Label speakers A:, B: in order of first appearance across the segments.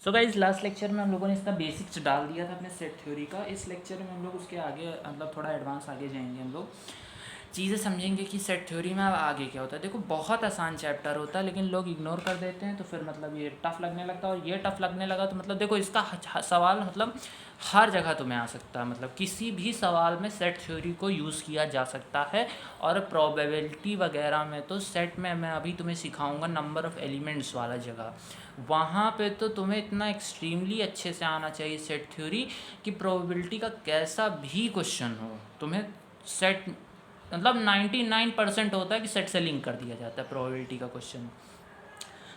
A: So guys last lecture में हम लोगों ने इसका बेसिक्स डाल दिया था अपने सेट थ्योरी का। इस लेक्चर में हम लोग उसके आगे मतलब थोड़ा एडवांस आगे जाएंगे, हम लोग चीज़ें समझेंगे कि सेट थ्योरी में अब आगे क्या होता है। देखो बहुत आसान चैप्टर होता है लेकिन लोग इग्नोर कर देते हैं, तो फिर मतलब ये टफ़ लगने लगता है। और ये टफ़ लगने लगा तो मतलब देखो इसका सवाल मतलब हर जगह तुम्हें आ सकता है, मतलब किसी भी सवाल में सेट थ्योरी को यूज़ किया जा सकता है। और प्रोबेबिलिटी वगैरह में तो सेट में मैं अभी तुम्हें सिखाऊंगा नंबर ऑफ़ एलिमेंट्स वाला जगह, वहाँ पे तो तुम्हें इतना एक्सट्रीमली अच्छे से आना चाहिए सेट थ्योरी कि प्रोबेबिलिटी का कैसा भी क्वेश्चन हो तुम्हें सेट मतलब 99% होता है कि सेट से लिंक कर दिया जाता है प्रोबेबिलिटी का क्वेश्चन।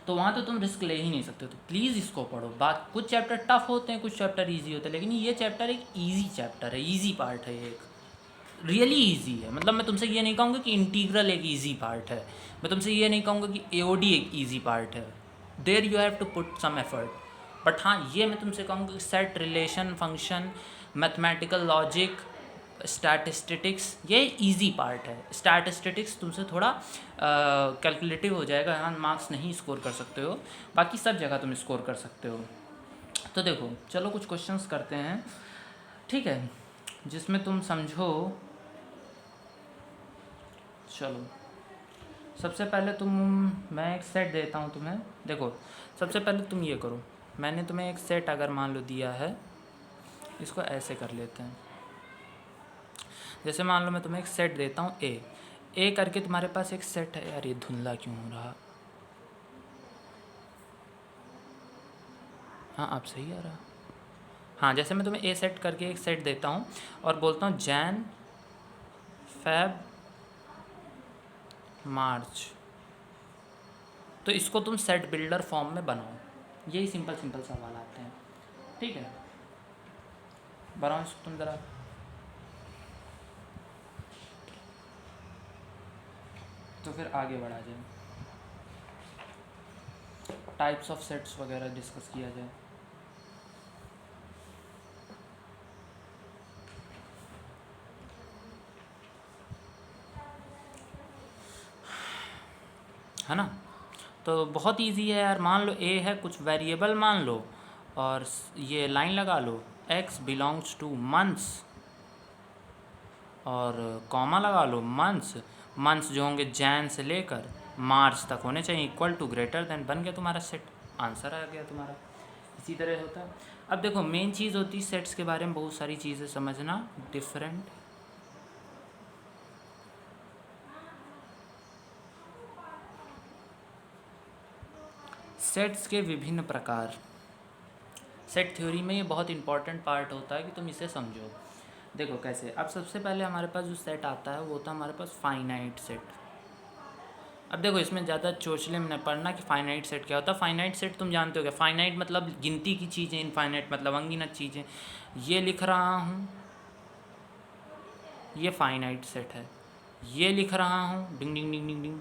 A: तो वहाँ तो तुम रिस्क ले ही नहीं सकते, तो प्लीज़ इसको पढ़ो। बात कुछ चैप्टर टफ होते हैं, कुछ चैप्टर इजी होते हैं, लेकिन ये चैप्टर एक इजी चैप्टर है, इजी पार्ट है, एक रियली इजी है। मतलब मैं तुमसे ये नहीं कहूँगा कि इंटीग्रल एक इजी पार्ट है, मैं तुमसे ये नहीं कहूँगा कि एओडी एक इजी पार्ट है, there you have to put some effort. But हाँ, ये मैं तुमसे कहूँगा कि set, relation, function, mathematical logic, statistics ये इजी पार्ट है। स्टैटिस्टिक्स तुमसे थोड़ा कैलकुलेटिव हो जाएगा, हाँ मार्क्स नहीं स्कोर कर सकते हो, बाकी सब जगह तुम स्कोर कर सकते हो। तो देखो चलो कुछ क्वेश्चंस करते हैं, ठीक है, जिसमें तुम समझो। चलो सबसे पहले मैं एक सेट देता हूँ तुम्हें। देखो सबसे पहले तुम ये करो, मैंने तुम्हें एक सेट अगर मान लो दिया है, इसको ऐसे कर लेते हैं। जैसे मान लो मैं तुम्हें एक सेट देता हूँ ए करके, तुम्हारे पास एक सेट है। यार ये धुंधला क्यों हो रहा? हाँ अब सही आ रहा। हाँ जैसे मैं तुम्हें ए सेट करके एक सेट देता हूँ और बोलता हूँ जैन, फेब, मार्च, तो इसको तुम सेट बिल्डर फॉर्म में बनाओ। यही सिंपल सिंपल सवाल आते हैं, ठीक है। बनाओ इसको तुम ज़रा। तो फिर आगे बढ़ा जाए, टाइप्स ऑफ सेट्स वगैरह डिस्कस किया जाए। है ना? तो बहुत इजी है यार। मान लो ए है, कुछ वेरिएबल मान लो और ये लाइन लगा लो, x बिलोंग्स टू मंथ्स, और कॉमा लगा लो मंथ्स जो होंगे जैन से लेकर मार्च तक होने चाहिए इक्वल टू ग्रेटर देन, बन गया तुम्हारा सेट, आंसर आ गया तुम्हारा। इसी तरह होता है। अब देखो मेन चीज़ होती है सेट्स के बारे में बहुत सारी चीज़ें समझना। डिफरेंट सेट्स के विभिन्न प्रकार, सेट थ्योरी में ये बहुत इंपॉर्टेंट पार्ट होता है कि तुम इसे समझो। देखो कैसे, अब सबसे पहले हमारे पास जो सेट आता है वो होता है हमारे पास फाइनाइट सेट। अब देखो इसमें ज़्यादा चोचले में नहीं पढ़ना कि फाइनाइट सेट क्या होता है। फाइनाइट सेट तुम जानते हो क्या? फाइनाइट मतलब गिनती की चीज़ें, इनफाइनाइट मतलब अनगिनत चीज़ें। ये लिख रहा हूँ, ये फाइनाइट सेट है। ये लिख रहा हूँ, डिंग डिंग डिंग डिंग डिंग,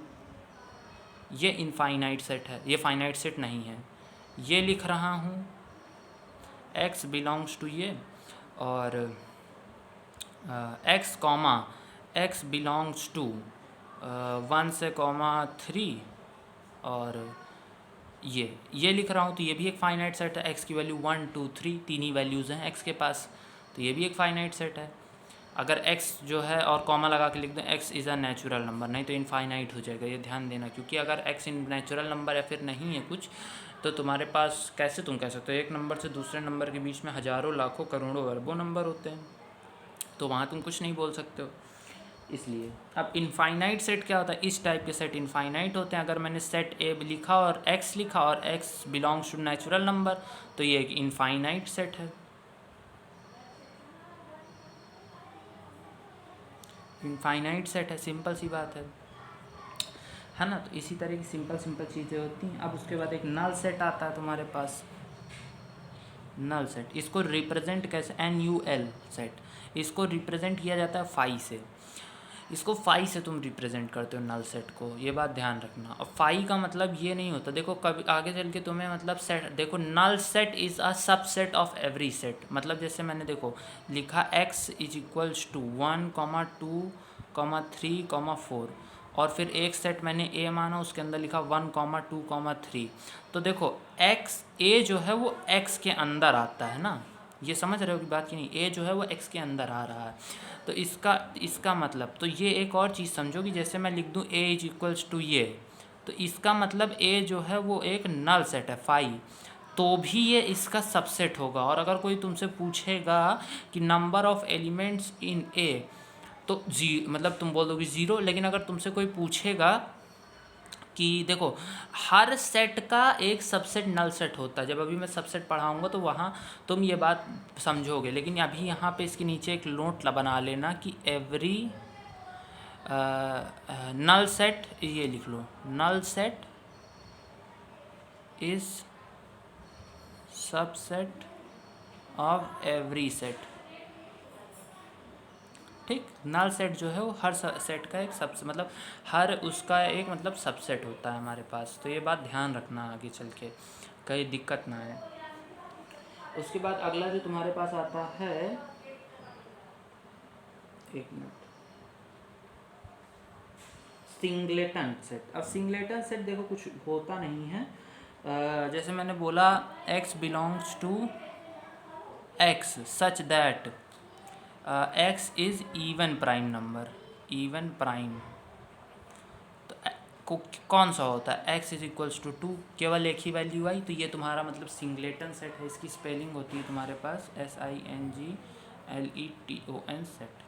A: ये इनफाइनाइट सेट है, ये फाइनाइट सेट नहीं है। ये लिख रहा हूँ x बिलोंग्स टू ये, और x comma x belongs to 1 से कॉमा 3, और ये लिख रहा हूँ तो ये भी एक फाइनाइट सेट है। x की वैल्यू 1 2 3 तीन ही वैल्यूज़ हैं x के पास, तो ये भी एक फाइनाइट सेट है। अगर x जो है और कॉमा लगा के लिख दें x is a natural number, नहीं तो इनफाइनाइट हो जाएगा, ये ध्यान देना। क्योंकि अगर x इन नेचुरल नंबर या फिर नहीं है कुछ, तो तुम्हारे पास कैसे तुम कह सकते हो, एक नंबर से दूसरे नंबर के बीच में हज़ारों लाखों करोड़ों अरबों नंबर होते हैं, तो वहाँ तुम कुछ नहीं बोल सकते हो। इसलिए अब इनफाइनाइट सेट क्या होता है? इस टाइप के सेट इनफाइनाइट होते हैं। अगर मैंने सेट ए लिखा और x लिखा और x belongs to natural number, तो ये एक इनफाइनाइट सेट है। इनफाइनाइट सेट है, सिंपल सी बात है ना? तो इसी तरह की सिंपल सिंपल चीज़ें होती हैं। अब उसके बाद एक नल सेट आता है तुम्हारे पास, नल सेट। इसको रिप्रेजेंट कैसे? NUL सेट, इसको रिप्रेजेंट किया जाता है फाई से। इसको फाई से तुम रिप्रेजेंट करते हो नल सेट को, ये बात ध्यान रखना। और फाई का मतलब ये नहीं होता, देखो कभी आगे चल के तुम्हें मतलब सेट, देखो null set is a subset of every set. मतलब जैसे मैंने देखो लिखा x इज इक्वल्स टू 1, 2, 3, 4, और फिर एक सेट मैंने ए माना, उसके अंदर लिखा 1, 2, 3। तो देखो एक्स ए जो है वो एक्स के अंदर आता है ना, ये समझ रहे हो कि बात की नहीं, ए जो है वो एक्स के अंदर आ रहा है। तो इसका मतलब, तो ये एक और चीज़ समझो कि जैसे मैं लिख दूँ ए इज इक्वल्स टू ये, तो इसका मतलब ए जो है वो एक नल सेट है 5, तो भी ये इसका सबसेट होगा। और अगर कोई तुमसे पूछेगा कि नंबर ऑफ एलिमेंट्स इन ए, तो मतलब तुम बोल दोगे 0। लेकिन अगर तुमसे कोई पूछेगा कि देखो हर सेट का एक सबसेट नल सेट होता है, जब अभी मैं सबसेट पढ़ाऊंगा तो वहाँ तुम ये बात समझोगे। लेकिन अभी यहाँ पे इसके नीचे एक नोट बना लेना कि एवरी नल सेट, ये लिख लो, null set is subset of every set. ठीक, नल सेट जो है वो हर सेट का एक सबसे मतलब हर उसका एक मतलब सबसेट होता है हमारे पास। तो ये बात ध्यान रखना आगे चल के कहीं दिक्कत ना आए। उसके बाद अगला जो तुम्हारे पास आता है, एक मिनट, सिंगलेटन सेट। अब सिंगलेटन सेट देखो कुछ होता नहीं है, जैसे मैंने बोला x belongs to x such that x is even prime number, even prime. तो कौन सा होता है, x इज इक्वल्स टू 2, केवल एक ही वैल्यू आई, तो ये तुम्हारा मतलब सिंगलेटन सेट है। इसकी स्पेलिंग होती है तुम्हारे पास SINGLETON सेट,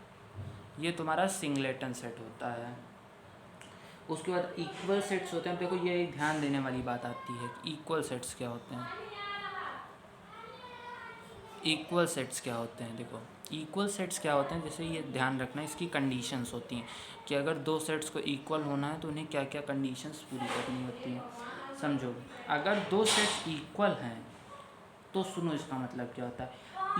A: ये तुम्हारा सिंगलेटन सेट होता है। उसके बाद इक्वल सेट्स होते हैं। देखो ये एक ध्यान देने वाली बात आती है, इक्वल सेट्स क्या होते हैं, इक्वल सेट्स क्या होते हैं। देखो इक्वल सेट्स क्या होते हैं, जैसे ये ध्यान रखना, इसकी कंडीशंस होती हैं कि अगर दो सेट्स को इक्वल होना है तो उन्हें क्या क्या कंडीशंस पूरी करनी होती हैं। समझो, अगर दो सेट्स इक्वल हैं तो सुनो इसका मतलब क्या होता है,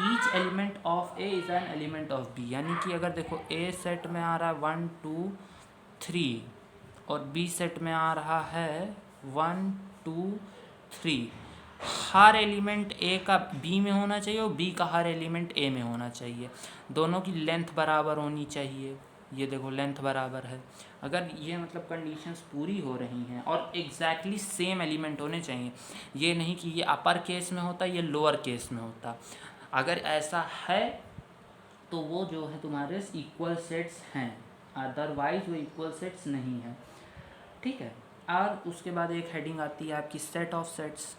A: each element of A is an element of B. यानी कि अगर देखो ए सेट में आ रहा है 1, 2, 3 और बी सेट में आ रहा है 1, 2, 3, हर एलिमेंट ए का बी में होना चाहिए और बी का हर एलिमेंट ए में होना चाहिए। दोनों की लेंथ बराबर होनी चाहिए, ये देखो लेंथ बराबर है। अगर ये मतलब कंडीशंस पूरी हो रही हैं और एग्जैक्टली सेम एलिमेंट होने चाहिए, ये नहीं कि ये अपर केस में होता ये लोअर केस में होता। अगर ऐसा है तो वो जो है तुम्हारे इक्वल सेट्स हैं, अदरवाइज वो इक्वल सेट्स नहीं हैं। ठीक है, और उसके बाद एक हेडिंग आती है आपकी सेट ऑफ सेट्स।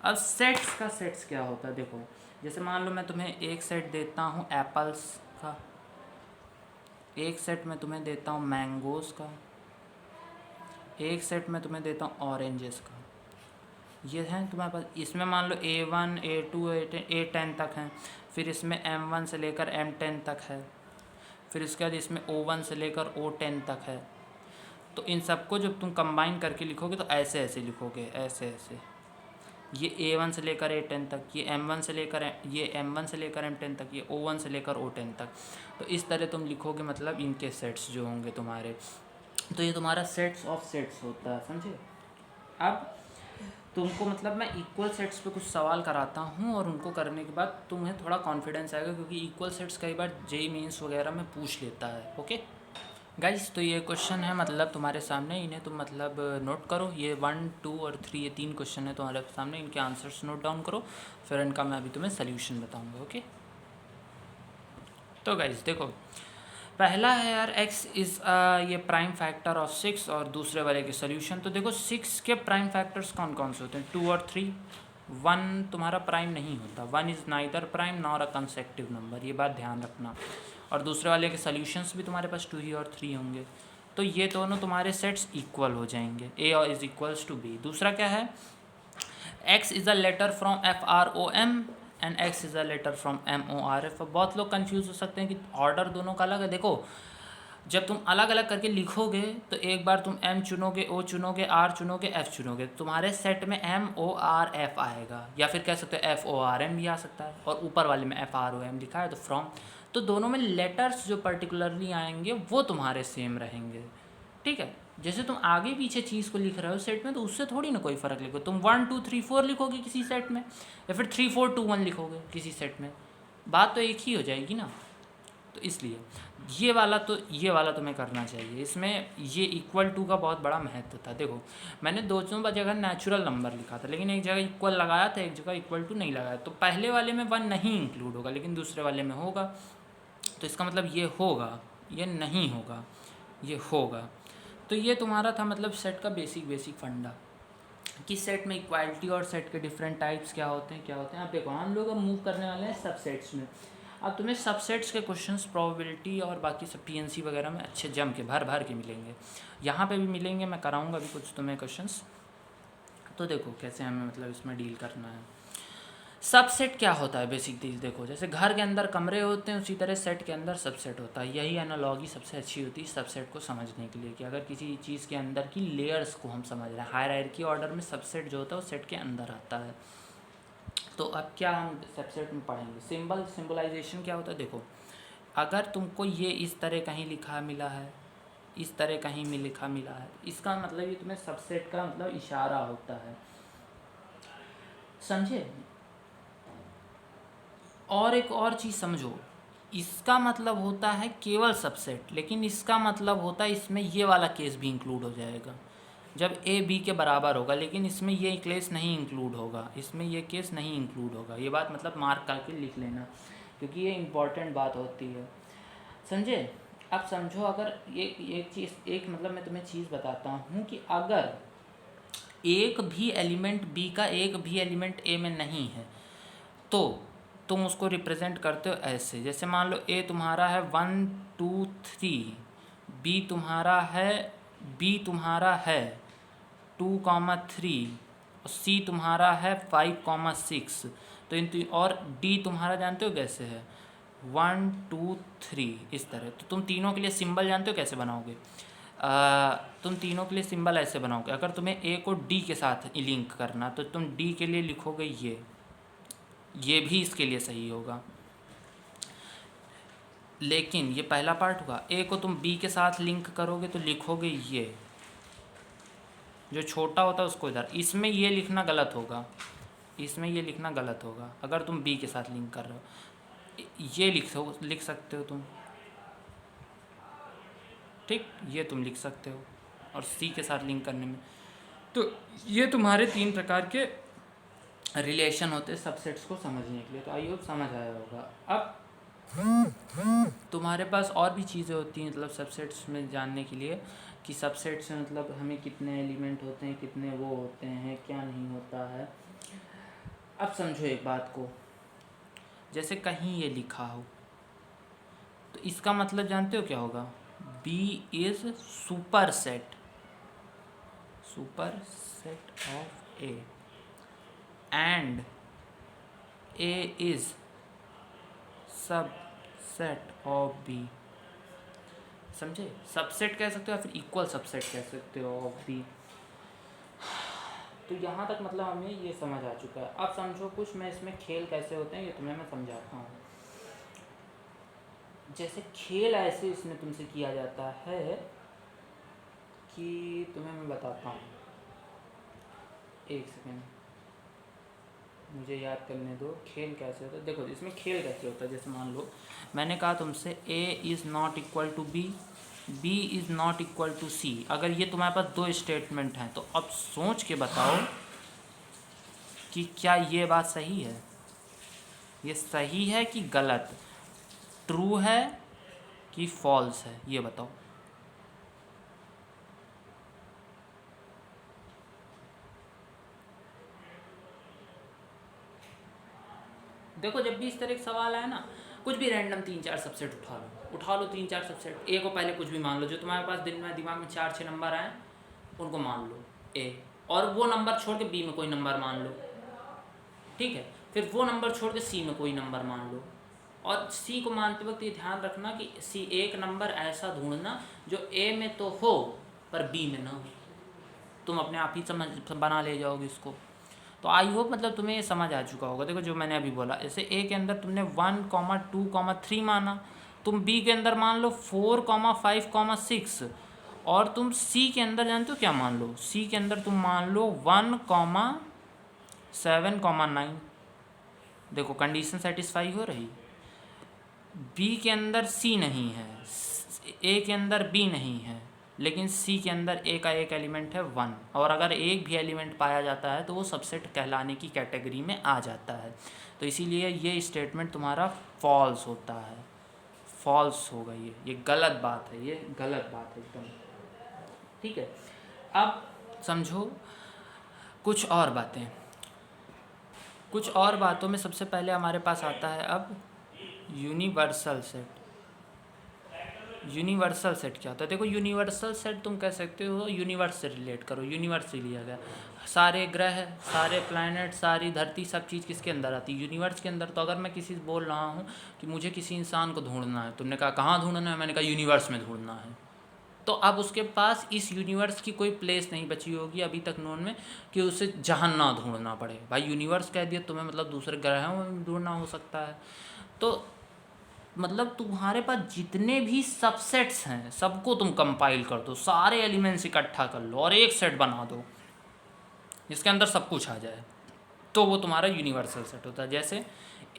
A: अब सेट्स का सेट्स क्या होता है, देखो जैसे मान लो मैं तुम्हें एक सेट देता हूँ एप्पल्स का, एक सेट में तुम्हें देता हूँ मैंगोज़ का, एक सेट में तुम्हें देता हूँ ऑरेंजेस का। ये है तुम्हारे पास, इसमें मान लो A1, A2, A10 तक हैं, फिर इसमें M1 से लेकर M10 तक है, फिर इसके बाद इसमें O1 से लेकर O10 तक है। तो इन सबको जब तुम कंबाइन करके लिखोगे तो ऐसे ऐसे लिखोगे, ऐसे ऐसे, ये A1 से लेकर A10 तक, ये M1 से लेकर ये M1 से लेकर M10 तक, ये O1 से लेकर O10 तक। तो इस तरह तुम लिखोगे, मतलब इनके सेट्स जो होंगे तुम्हारे। तो ये तुम्हारा सेट्स ऑफ सेट्स होता है, समझे। अब तुमको मतलब मैं इक्वल सेट्स पे कुछ सवाल कराता हूँ और उनको करने के बाद तुम्हें थोड़ा कॉन्फिडेंस आएगा, क्योंकि इक्वल सेट्स कई बार जेईई मेंस वगैरह में पूछ लेता है। ओके गाइस, तो ये क्वेश्चन है मतलब तुम्हारे सामने, इन्हें तुम मतलब नोट करो। ये 1, 2 और 3 ये 3 क्वेश्चन है तुम्हारे सामने, इनके आंसर्स नोट डाउन करो, फिर इनका मैं अभी तुम्हें सोल्यूशन बताऊंगा। ओके, तो गाइस देखो, पहला है यार x इज़ ये प्राइम फैक्टर ऑफ 6 और दूसरे वाले के सोल्यूशन। तो देखो 6 के प्राइम फैक्टर्स कौन कौन से होते हैं, 2 और 3। 1 तुम्हारा प्राइम नहीं होता, 1 is neither prime nor a consecutive number, ये बात ध्यान रखना। और दूसरे वाले के सोल्यूशंस भी तुम्हारे पास 2 ही और 3 होंगे। तो ये दोनों तुम्हारे सेट्स इक्वल हो जाएंगे, a is equals to b। दूसरा क्या है, x is a letter from FROM and x is a letter from MORF। बहुत लोग कंफ्यूज हो सकते हैं कि ऑर्डर दोनों का अलग है। देखो जब तुम अलग अलग करके लिखोगे तो एक बार तुम M चुनोगे, O चुनोगे, R चुनोगे, F चुनोगे, तुम्हारे सेट में MORF आएगा, या फिर कह सकते हो FORM भी आ सकता है, और ऊपर वाले में FROM लिखा है तो फ्रॉम। तो दोनों में लेटर्स जो पर्टिकुलरली आएंगे वो तुम्हारे सेम रहेंगे। ठीक है, जैसे तुम आगे पीछे चीज़ को लिख रहे हो सेट में, तो उससे थोड़ी ना कोई फ़र्क लिखो। तुम 1, 2, 3, 4 लिखोगे किसी सेट में, या फिर 3, 4, 2, 1 लिखोगे किसी सेट में, बात तो एक ही हो जाएगी ना। तो इसलिए ये वाला तुम्हें करना चाहिए। इसमें ये इक्वल टू का बहुत बड़ा महत्व था। देखो मैंने दोनों जगह नेचुरल नंबर लिखा था, लेकिन एक जगह इक्वल लगाया था, एक जगह इक्वल टू नहीं लगाया। तो पहले वाले में 1 नहीं इंक्लूड होगा, लेकिन दूसरे वाले में होगा। तो इसका मतलब ये होगा, ये नहीं होगा, ये होगा। तो ये तुम्हारा था मतलब सेट का बेसिक फंडा कि सेट में इक्वालिटी और सेट के डिफरेंट टाइप्स क्या होते हैं। अब देखो हम लोग अब मूव करने वाले हैं सबसेट्स में। अब तुम्हें सबसेट्स के क्वेश्चंस प्रोबेबिलिटी और बाकी सब पीएनसी वगैरह में अच्छे जम के भर के मिलेंगे, यहाँ पे भी मिलेंगे। मैं कराऊंगा अभी कुछ तुम्हें क्वेश्चंस, तो देखो कैसे हमें मतलब इसमें डील करना है। सबसेट क्या होता है बेसिक डील देखो, जैसे घर के अंदर कमरे होते हैं उसी तरह सेट के अंदर सबसेट होता है। यही एनालॉजी सबसे अच्छी होती है सबसेट को समझने के लिए, कि अगर किसी चीज़ के अंदर की लेयर्स को हम समझ रहे हैं, हायरार्की ऑर्डर में सबसेट जो होता है वो सेट के अंदर आता है। तो अब क्या हम सबसेट में पढ़ेंगे, सिंबलाइजेशन क्या होता है। देखो अगर तुमको ये इस तरह कहीं लिखा मिला है, इस तरह कहीं में लिखा मिला है, इसका मतलब ये तुम्हें सबसेट का मतलब इशारा होता है, समझे। और एक और चीज़ समझो, इसका मतलब होता है केवल सबसेट, लेकिन इसका मतलब होता है इसमें ये वाला केस भी इंक्लूड हो जाएगा जब ए बी के बराबर होगा, लेकिन इसमें ये केस नहीं इंक्लूड होगा, इसमें ये केस नहीं इंक्लूड होगा। ये बात मतलब मार्क करके लिख लेना, क्योंकि ये इम्पॉर्टेंट बात होती है, समझे। अब समझो अगर एक चीज़ एक मतलब मैं तुम्हें चीज़ बताता हूँ कि अगर एक भी एलिमेंट बी का एक भी एलिमेंट ए में नहीं है, तो तुम उसको रिप्रेजेंट करते हो ऐसे, जैसे मान लो ए तुम्हारा है 1 2 3, बी तुम्हारा है 2,3 और सी तुम्हारा है 5,6। तो और डी तुम्हारा जानते हो कैसे है 1 2 3 इस तरह। तो तुम तीनों के लिए सिंबल जानते हो कैसे बनाओगे, तुम तीनों के लिए सिंबल ऐसे बनाओगे। अगर तुम्हें ए को डी के साथ लिंक करना तो तुम डी के लिए लिखोगे ये भी इसके लिए सही होगा, लेकिन ये पहला पार्ट होगा। ए को तुम बी के साथ लिंक करोगे तो लिखोगे ये, जो छोटा होता है उसको इधर। इसमें ये लिखना गलत होगा, इसमें ये लिखना गलत होगा अगर तुम बी के साथ लिंक कर रहे हो। ये लिख सकते हो तुम, ठीक, ये तुम लिख सकते हो, और सी के साथ लिंक करने में। तो ये तुम्हारे 3 प्रकार के रिलेशन होते हैं सबसेट्स को समझने के लिए। तो आई होप समझ आया होगा। अब तुम्हारे पास और भी चीज़ें होती हैं मतलब सबसेट्स में जानने के लिए, कि सबसेट्स में मतलब हमें कितने एलिमेंट होते हैं, कितने वो होते हैं, क्या नहीं होता है। अब समझो एक बात को, जैसे कहीं ये लिखा हो तो इसका मतलब जानते हो क्या होगा, B is super set of A and A is subset of B, समझे। सबसेट कह सकते हो या फिर इक्वल सबसेट कह सकते हो ऑफ B। तो यहाँ तक मतलब हमें ये समझ आ चुका है। अब समझो कुछ मैं इसमें खेल कैसे होते हैं ये तुम्हें मैं समझाता हूँ। जैसे खेल ऐसे इसमें तुमसे किया जाता है कि तुम्हें मैं बताता हूँ, एक सेकेंड मुझे याद करने दो। खेल कैसे होता है, देखो इसमें खेल कैसे होता है। जैसे मान लो मैंने कहा तुमसे A is not equal to B, B is not equal to C। अगर ये तुम्हारे पास 2 स्टेटमेंट हैं तो अब सोच के बताओ कि क्या ये बात सही है, ये सही है कि गलत, ट्रू है कि फॉल्स है, ये बताओ। देखो जब भी इस तरह का सवाल आए ना, कुछ भी रैंडम 3-4 सबसेट उठा लो 3-4 सबसेट। ए को पहले कुछ भी मान लो, जो तुम्हारे पास दिमाग में 4-6 नंबर आए उनको मान लो ए, और वो नंबर छोड़ के बी में कोई नंबर मान लो, ठीक है। फिर वो नंबर छोड़ के सी में कोई नंबर मान लो, और सी को मानते वक्त ये ध्यान रखना कि सी एक नंबर ऐसा ढूंढना जो ए में तो हो पर बी में ना हो। तुम अपने आप ही समझ बना ले जाओगे इसको। तो आई होप मतलब तुम्हें ये समझ आ चुका होगा। देखो जो मैंने अभी बोला, जैसे ए के अंदर तुमने 1, 2, 3 माना, तुम बी के अंदर मान लो 4, 5, 6, और तुम सी के अंदर जानते हो क्या मान लो, सी के अंदर तुम मान लो 1, 7, 9। देखो कंडीशन सेटिस्फाई हो रही। बी के अंदर सी नहीं है, ए के अंदर बी नहीं है, लेकिन सी के अंदर ए का एक एलिमेंट है 1, और अगर एक भी एलिमेंट पाया जाता है तो वो सबसेट कहलाने की कैटेगरी में आ जाता है। तो इसीलिए ये स्टेटमेंट तुम्हारा फॉल्स होता है, फॉल्स होगा, ये गलत बात है, ये गलत बात है एकदम। ठीक है, अब समझो कुछ और बातें। कुछ और बातों में सबसे पहले हमारे पास आता है अब यूनिवर्सल सेट। यूनिवर्सल सेट क्या होता है? देखो, यूनिवर्सल सेट तुम कह सकते हो यूनिवर्स से रिलेट करो, यूनिवर्स से लिया गया। सारे ग्रह, सारे प्लैनेट, सारी धरती, सब चीज़ किसके अंदर आती है? यूनिवर्स के अंदर। तो अगर मैं किसी से बोल रहा हूँ कि मुझे किसी इंसान को ढूंढना है, तुमने कहा कहाँ ढूंढना है, मैंने कहा यूनिवर्स में ढूंढना है, तो अब उसके पास इस यूनिवर्स की कोई प्लेस नहीं बची होगी अभी तक नोन में कि उसे जहाँ ना ढूंढना पड़े। भाई यूनिवर्स कह दिया तुम्हें, मतलब दूसरे ग्रहों में ढूंढना हो सकता है। तो मतलब तुम्हारे पास जितने भी सबसेट्स हैं सबको तुम कंपाइल कर दो, सारे एलिमेंट्स इकट्ठा कर लो और एक सेट बना दो जिसके अंदर सब कुछ आ जाए, तो वो तुम्हारा यूनिवर्सल सेट होता है। जैसे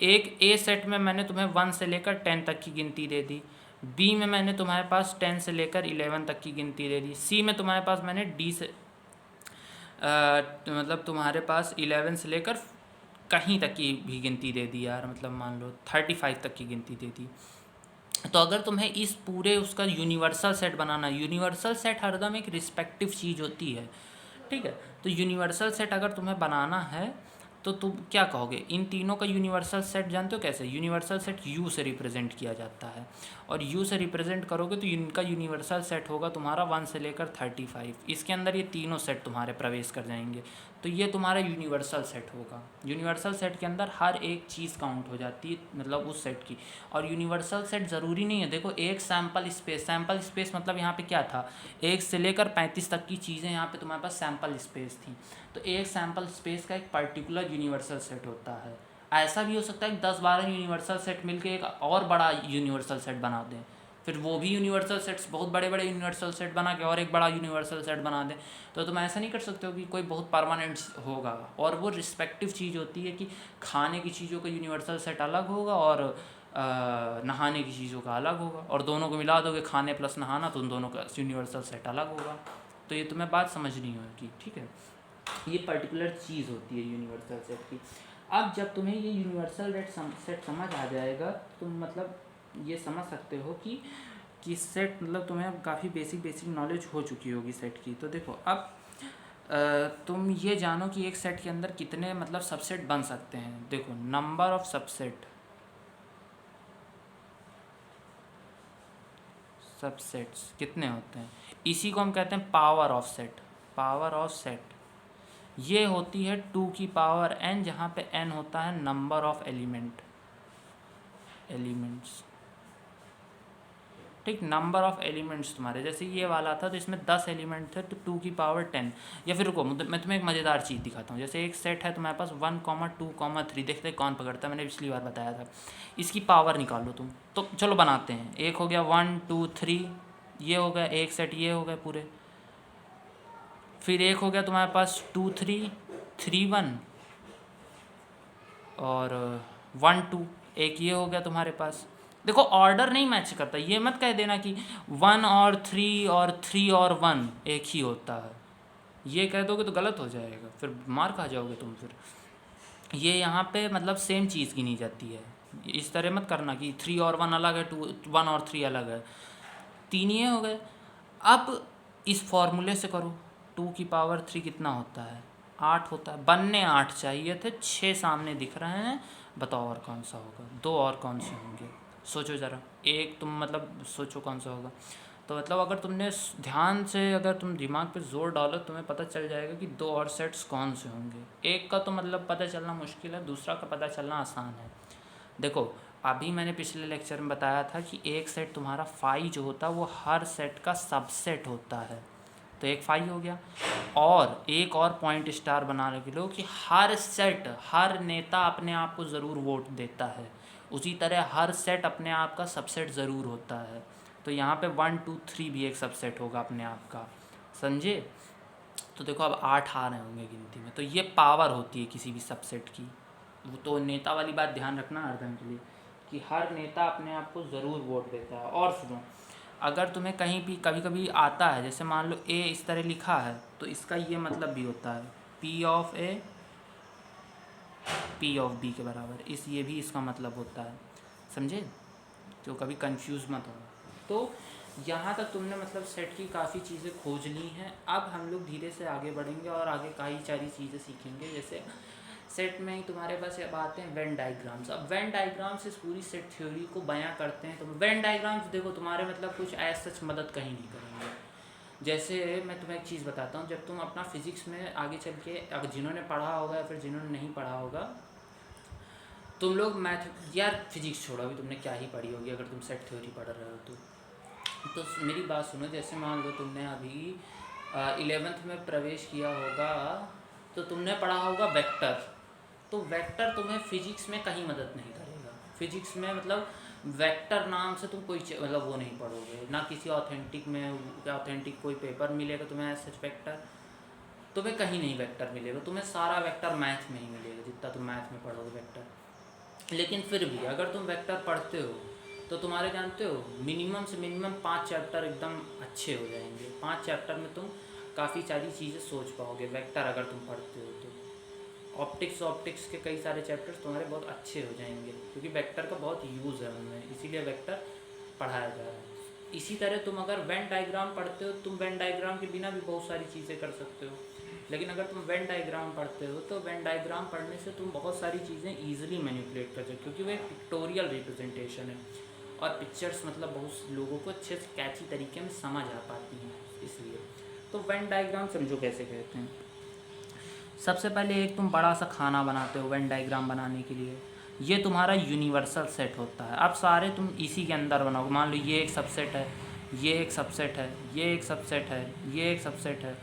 A: एक ए सेट में मैंने तुम्हें 1 से लेकर 10 तक की गिनती दे दी, बी में मैंने तुम्हारे पास 10 से लेकर 11 तक की गिनती दे दी, सी में तुम्हारे पास मैंने डी से मतलब तुम्हारे पास 11 से लेकर कहीं तक की भी गिनती दे दी यार, मतलब मान लो 35 तक की गिनती दे दी। तो अगर तुम्हें इस पूरे उसका यूनिवर्सल सेट बनाना है, यूनिवर्सल सेट हरदम एक रिस्पेक्टिव चीज़ होती है, ठीक है। तो यूनिवर्सल सेट अगर तुम्हें बनाना है तो तुम क्या कहोगे? इन तीनों का यूनिवर्सल सेट जानते हो कैसे? यूनिवर्सल सेट यू से रिप्रेजेंट किया जाता है, और यू से रिप्रेजेंट करोगे तो इनका यूनिवर्सल सेट होगा तुम्हारा 1 से लेकर 35। इसके अंदर ये तीनों सेट तुम्हारे प्रवेश कर जाएंगे, तो ये तुम्हारा यूनिवर्सल सेट होगा। यूनिवर्सल सेट के अंदर हर एक चीज़ काउंट हो जाती है, मतलब उस सेट की। और यूनिवर्सल सेट ज़रूरी नहीं है, देखो एक सैम्पल स्पेस मतलब यहाँ पे क्या था, 1 से लेकर 35 तक की चीज़ें यहाँ पे तुम्हारे पास सैम्पल स्पेस थी, तो एक सैम्पल स्पेस का एक पर्टिकुलर यूनिवर्सल सेट होता है। ऐसा भी हो सकता है कि 10-12 यूनिवर्सल सेट मिलके एक और बड़ा यूनिवर्सल सेट बना दें, फिर वो भी यूनिवर्सल सेट्स, बहुत बड़े बड़े यूनिवर्सल सेट बना के और एक बड़ा यूनिवर्सल सेट बना दें। तो तुम ऐसा नहीं कर सकते हो कि कोई बहुत परमानेंट होगा, और वो रिस्पेक्टिव चीज़ होती है कि खाने की चीज़ों का यूनिवर्सल सेट अलग होगा और नहाने की चीज़ों का अलग होगा, और दोनों को मिला दोगे खाने प्लस नहाना तो उन दोनों का यूनिवर्सल सेट अलग होगा। तो ये तुम्हें बात समझनी होगी, ठीक है। ये पर्टिकुलर चीज़ होती है यूनिवर्सल सेट की। अब जब तुम्हें ये यूनिवर्सल सेट समझ आ जाएगा, तुम मतलब ये समझ सकते हो कि सेट मतलब तुम्हें काफ़ी बेसिक नॉलेज हो चुकी होगी सेट की। तो देखो अब तुम ये जानो कि एक सेट के अंदर कितने मतलब सबसेट बन सकते हैं। देखो नंबर ऑफ सबसेट्स कितने होते हैं, इसी को हम कहते हैं power of set. Power of set ये होती है 2 की पावर n, जहाँ पे n होता है नंबर ऑफ एलिमेंट्स, ठीक। नंबर ऑफ एलिमेंट्स तुम्हारे जैसे ये वाला था तो इसमें 10 एलिमेंट थे, तो 2 की पावर 10। या फिर रुको, मैं तुम्हें एक मज़ेदार चीज़ दिखाता हूँ। जैसे एक सेट है तुम्हारे पास 1, 2, 3, देखते कौन पकड़ता है, मैंने पिछली बार बताया था। इसकी पावर निकालो तुम, तो चलो बनाते हैं। एक हो गया 1, 2, 3, ये हो गया एक सेट, ये हो गए पूरे। फिर एक हो गया तुम्हारे पास 2, 3, 3, 1 और 1, 2, एक ये हो गया तुम्हारे पास। देखो ऑर्डर नहीं मैच करता, ये मत कह देना कि 1 और 3 और 3 और 1 एक ही होता है, ये कह दोगे तो गलत हो जाएगा, फिर मार खा जाओगे तुम। फिर ये यहाँ पे मतलब सेम चीज़ गिनी जाती है, इस तरह मत करना कि 3 और 1 अलग है, 1 और 3 अलग है। 3 ये हो गए। अब इस फॉर्मूले से करो, 2 की पावर 3 कितना होता है, 8 होता है। बनने 8 चाहिए थे, 6 सामने दिख रहे हैं, बताओ और कौन सा होगा? 2 और कौन से होंगे, सोचो ज़रा। एक तुम मतलब सोचो कौन सा होगा। तो मतलब अगर तुमने ध्यान से, अगर तुम दिमाग पे जोर डालो, तुम्हें पता चल जाएगा कि 2 और सेट्स कौन से होंगे। एक का तो मतलब पता चलना मुश्किल है, दूसरा का पता चलना आसान है। देखो अभी मैंने पिछले लेक्चर में बताया था कि एक सेट तुम्हारा फाई जो होता है वो हर सेट का सबसेट होता है, तो एक फाई हो गया। और एक और पॉइंट स्टार बना के लो कि हर सेट, हर नेता अपने आप को ज़रूर वोट देता है, उसी तरह हर सेट अपने आप का सबसेट ज़रूर होता है। तो यहाँ पे 1, 2, 3 भी एक सबसेट होगा अपने आप का, समझे? तो देखो अब 8 आ रहे होंगे गिनती में, तो ये पावर होती है किसी भी सबसेट की। वो तो नेता वाली बात ध्यान रखना हरदम के लिए। कि हर नेता अपने आप को ज़रूर वोट देता है। और सुनो, अगर तुम्हें कहीं भी कभी कभी आता है, जैसे मान लो ए इस तरह लिखा है, तो इसका ये मतलब भी होता है P of A P of B के बराबर, ये भी इसका मतलब होता है, समझे? तो कभी कंफ्यूज मत हो। तो यहाँ तक तुमने मतलब सेट की काफ़ी चीज़ें खोज ली हैं। अब हम लोग धीरे से आगे बढ़ेंगे और आगे कई सारी चीज़ें सीखेंगे। जैसे सेट में ही तुम्हारे पास अब आते हैं वेन डायग्राम्स। अब वेन डायग्राम्स इस पूरी सेट थ्योरी को बयां करते हैं। तो वेन डायग्राम्स देखो तुम्हारे मतलब कुछ ऐसा सच मदद कहीं नहीं करेंगे। जैसे मैं तुम्हें एक चीज़ बताता हूँ, जब तुम अपना फिजिक्स में आगे चल के, अगर जिन्होंने पढ़ा होगा या फिर जिन्होंने नहीं पढ़ा होगा, तुम लोग मैथ, यार फिजिक्स छोड़ो, अभी तुमने क्या ही पढ़ी होगी अगर तुम सेट थ्योरी पढ़ रहे हो तो मेरी बात सुनो। जैसे मान लो तुमने अभी 11th में प्रवेश किया होगा, तो तुमने पढ़ा होगा वेक्टर। तो वेक्टर तुम्हें फिजिक्स में कहीं मदद नहीं करेगा। फिजिक्स में मतलब वेक्टर नाम से तुम कोई मतलब वो नहीं पढ़ोगे, ना किसी ऑथेंटिक कोई पेपर मिलेगा तुम्हें सच वेक्टर, तुम्हें कहीं नहीं वेक्टर मिलेगा। तुम्हें सारा वेक्टर मैथ में ही मिलेगा, जितना तुम मैथ में पढ़ोगे वेक्टर। लेकिन फिर भी अगर तुम वेक्टर पढ़ते हो तो तुम्हारे जानते हो मिनिमम से मिनिमम 5 चैप्टर एकदम अच्छे हो जाएंगे। 5 चैप्टर में तुम काफ़ी सारी चीज़ें सोच पाओगे वेक्टर अगर तुम पढ़ते हो तो। ऑप्टिक्स के कई सारे चैप्टर्स तुम्हारे बहुत अच्छे हो जाएंगे, क्योंकि वेक्टर का बहुत यूज़ है उनमें, इसीलिए वेक्टर पढ़ाया जा रहा है। इसी तरह तुम अगर वेन डायग्राम पढ़ते हो, तुम वेन डायग्राम के बिना भी बहुत सारी चीज़ें कर सकते हो। लेकिन अगर तुम वेन डायग्राम पढ़ते हो तो वेन डायग्राम पढ़ने से तुम बहुत सारी चीज़ें ईजिली मैनिपुलेट कर सकते हो, क्योंकि वो एक पिक्टोरियल रिप्रेजेंटेशन है और पिक्चर्स मतलब बहुत लोगों को अच्छे से कैची तरीके में समझ आ पाती हैं। इसलिए तो वेन डायग्राम समझो कैसे कहते हैं। सबसे पहले एक तुम बड़ा सा खाना बनाते हो वेन डायग्राम बनाने के लिए, ये तुम्हारा यूनिवर्सल सेट होता है। अब सारे तुम इसी के अंदर बनाओगे। मान लो ये एक सबसेट है, ये एक सबसेट है, ये एक सबसेट है, ये एक सबसेट है,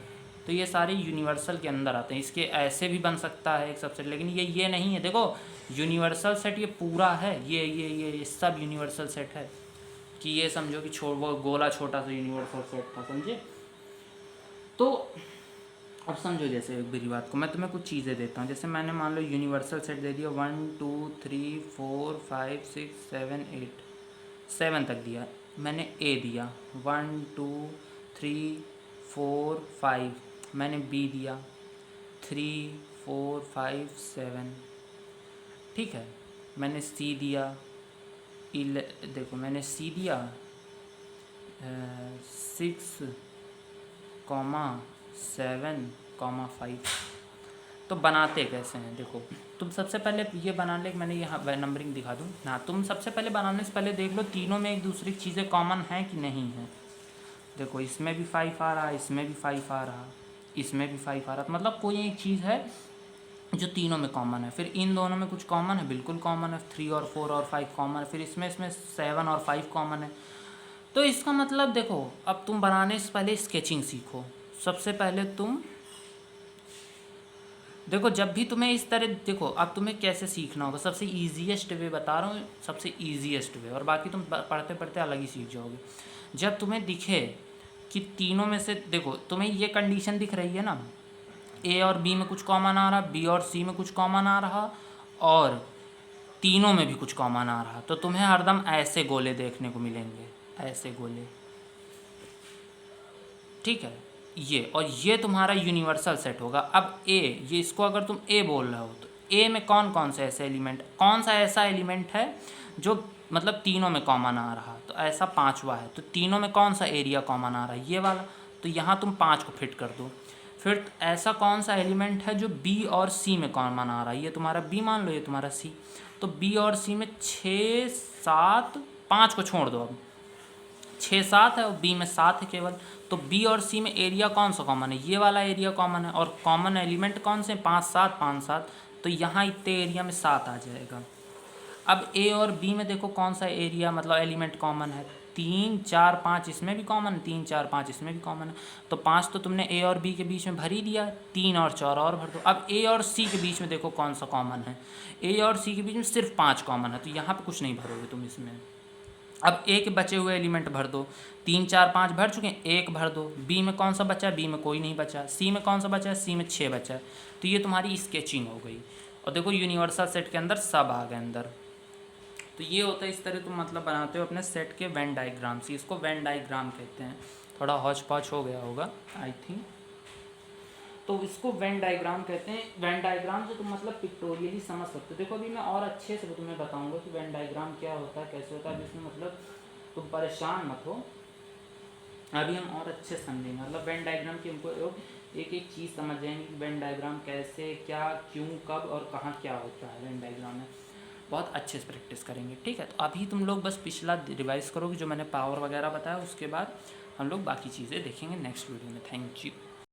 A: तो ये सारे यूनिवर्सल के अंदर आते हैं। इसके ऐसे भी बन सकता है एक सबसेट, लेकिन ये नहीं है। देखो यूनिवर्सल सेट ये पूरा है, ये सब यूनिवर्सल सेट है। कि ये समझो कि वो गोला छोटा सा यूनिवर्सल सेट था, समझे? तो अब समझो, जैसे एक मेरी बात को मैं तुम्हें कुछ चीज़ें देता हूँ। जैसे मैंने मान लो यूनिवर्सल सेट दे दिया 1 2 3 4 5 6 7 8 7 तक दिया। मैंने ए दिया 1 2 3 4 5, मैंने बी दिया 3 4 5 7, ठीक है। मैंने सी दिया देखो मैंने सी दिया 6, 7, 5। तो बनाते कैसे हैं देखो। तुम सबसे पहले ये बनाने के मैंने यहाँ नंबरिंग दिखा दूँ ना, तुम सबसे पहले बनाने से पहले देख लो तीनों में एक दूसरी चीज़ें कॉमन हैं कि नहीं है। देखो इसमें भी 5 आ रहा, इसमें भी 5 आ रहा, इसमें भी 5 आ रहा, तो मतलब कोई एक चीज़ है जो तीनों में कॉमन है। फिर इन दोनों में कुछ कॉमन है, बिल्कुल कॉमन है, 3 और 4 और 5 कॉमन है। फिर इसमें 7 और 5 कॉमन है। तो इसका मतलब देखो, अब तुम बनाने से पहले स्केचिंग सीखो। सबसे पहले तुम देखो, जब भी तुम्हें इस तरह देखो, अब तुम्हें कैसे सीखना होगा, सबसे ईजीएस्ट वे बता रहा हूँ, सबसे ईजीएस्ट वे, और बाकी तुम पढ़ते पढ़ते अलग ही सीख जाओगे। जब तुम्हें दिखे कि तीनों में से देखो तुम्हें ये कंडीशन दिख रही है ना, ए और बी में कुछ कॉमन आ रहा, बी और सी में कुछ कॉमन आ रहा, और तीनों में भी कुछ कॉमन आ रहा, तो तुम्हें हरदम ऐसे गोले देखने को मिलेंगे, ऐसे गोले, ठीक है। ये और ये तुम्हारा यूनिवर्सल सेट होगा। अब ए, ये इसको अगर तुम ए बोल रहे हो तो ए में कौन कौन से ऐसे एलिमेंट, कौन सा ऐसा एलिमेंट है जो मतलब तीनों में कॉमन आ रहा, तो ऐसा 5वां है। तो तीनों में कौन सा एरिया कॉमन आ रहा है, ये वाला, तो यहाँ तुम 5 को फिट कर दो। फिर ऐसा कौन सा एलिमेंट है जो बी और सी में कॉमन आ रहा है, ये तुम्हारा बी मान लो, ये तुम्हारा सी, तो बी और सी में 6 7, 5 को छोड़ दो, अब 6 7 है और बी में 7 है केवल। तो बी और सी में एरिया कौन सा कॉमन है, ये वाला एरिया कॉमन है, और कॉमन एलिमेंट कौन से, 5 7 5 7, तो यहाँ इतने एरिया में 7 आ जाएगा। अब ए और बी में देखो कौन सा एरिया मतलब एलिमेंट कॉमन है, 3 4 5 इसमें भी कॉमन है, 3 4 5 इसमें भी कॉमन है, तो 5 तो तुमने ए और बी के बीच में भर ही दिया, 3 और 4 और भर दो। अब ए और सी के बीच में देखो कौन सा कॉमन है, ए और सी के बीच में सिर्फ 5 कॉमन है, तो यहाँ पे कुछ नहीं भरोगे तुम इसमें। अब ए के बचे हुए एलिमेंट भर दो, 3 4 5 भर चुके हैं, 1 भर दो। बी में कौन सा बचा है, बी में कोई नहीं बचा। सी में कौन सा बचा है, सी में 6 बचा है। तो ये तुम्हारी स्केचिंग हो गई। और देखो यूनिवर्सल सेट के अंदर सब आ गए अंदर। तो ये होता है, इस तरह तुम मतलब बनाते हो अपने सेट के वेन डायग्राम्स, इसको वेन डायग्राम कहते हैं। थोड़ा हौच पौच हो गया होगा आई थिंक, तो इसको वेन डायग्राम कहते हैं। वेन डायग्राम से तुम मतलब पिक्टोरियली समझ सकते हो। देखो अभी मैं और अच्छे से तुम्हें बताऊंगा कि वेन डायग्राम क्या होता है, कैसे होता है, जिसमें मतलब तुम परेशान मत हो, अभी हम और अच्छे से समझेंगे। मतलब वेन डायग्राम की हमको एक एक चीज़ समझ जाएंगे कि वेन डायग्राम कैसे, क्या, क्यों, कब और कहाँ क्या होता है वेन डायग्राम में। बहुत अच्छे से प्रैक्टिस करेंगे, ठीक है। तो अभी तुम लोग बस पिछला रिवाइज करोगे जो मैंने पावर वगैरह बताया, उसके बाद हम लोग बाकी चीज़ें देखेंगे नेक्स्ट वीडियो में। Thank you.